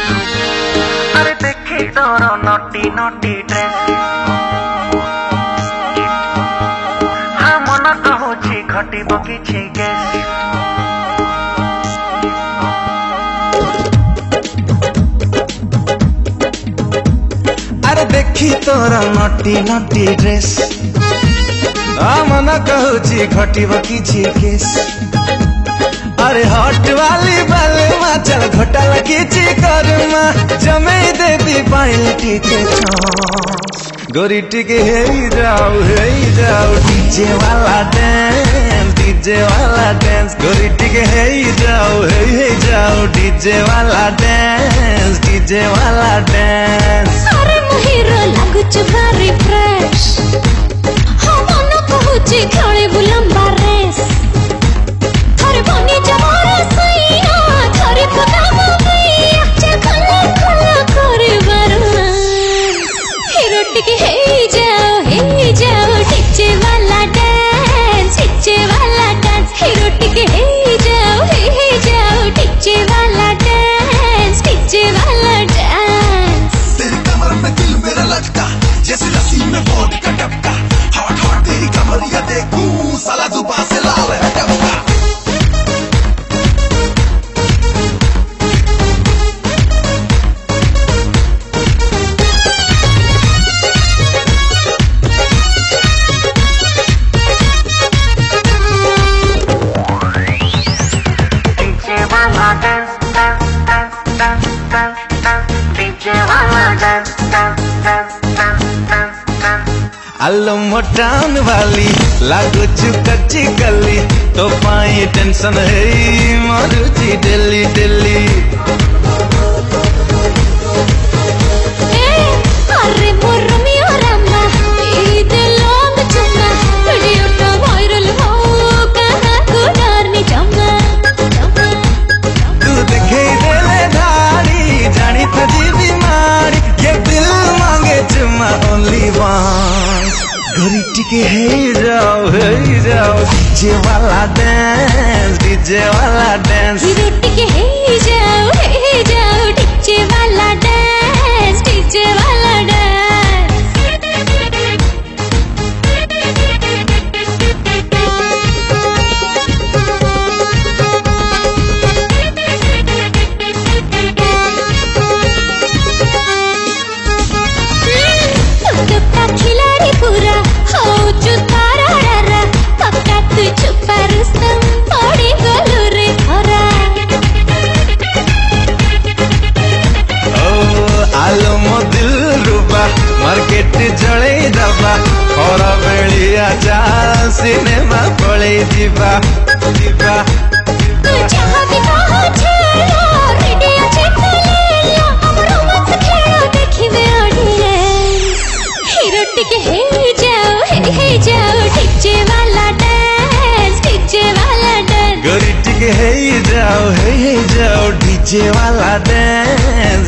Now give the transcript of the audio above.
अरे देखी तोर नटी नटी ड्रेस हाँ मन कहूची घटिब किछि गेस अरे देखी तोर नटी नटी ड्रेस हाँ मन कहूची घटिब किछि गेस अरे हॉट वाली बाले माँ चल घोटाला किछि करमा जमे देती पाइल टीके गोरी टिके हे जाओ डीजे वाला डांस गोरी टिके हे जाओ डीजे वाला डांस अरे मोहिरो लागुच भारी फ्रेश हाँ मन कहूची खेले बुलंबा रेस थरे बनी जमारा सैया थरे पकाम मैया चखला खला करे बरमान हीरो टिके हे जाओ डीजे वाला डांस हीरो टिके हे जाओ डीजे वाला डांस तेरी कमर में दिल मेरा लटका जैसे लस्सी में वोट का टपका हॉट हॉट तेरी कमरिया देखूं साला जुबान से लाल है टपका आलो मोटान वाली लागो कच्ची गली तो पाई टेंशन है मारुति दिल्ली अरे मोरमिया रामा ईद लॉन्ग चुम्मा वीडियो टा वायरल हो कहा को डरनी चम्मा तू देखे देले धारी जानी थी बीमारी ये दिल मांगे चुम्मा ओनली वन गोरी टिके हे जाओ डीजे वाला डांस हीरो टिके हे जाओ डीजे वाला डांस तो खिलाड़ी पूरा हो जो तारा डरा पक्का तू छुपा रुस्तम पड़ी गलू रे खरा आलो मो दिल रुबा मार्केट जड़े दबा और बेलिया जा सिनेमा पड़े दिबा तू जहाँ भी कहो छेड़ो रेडियो चेक ले लो अब रोमांस खेलो देखी मैं ऑडियंस हीरो टिके हे जाओ डीजे वाला डांस गोरी टिके हे जाओ डीजे वाला डांस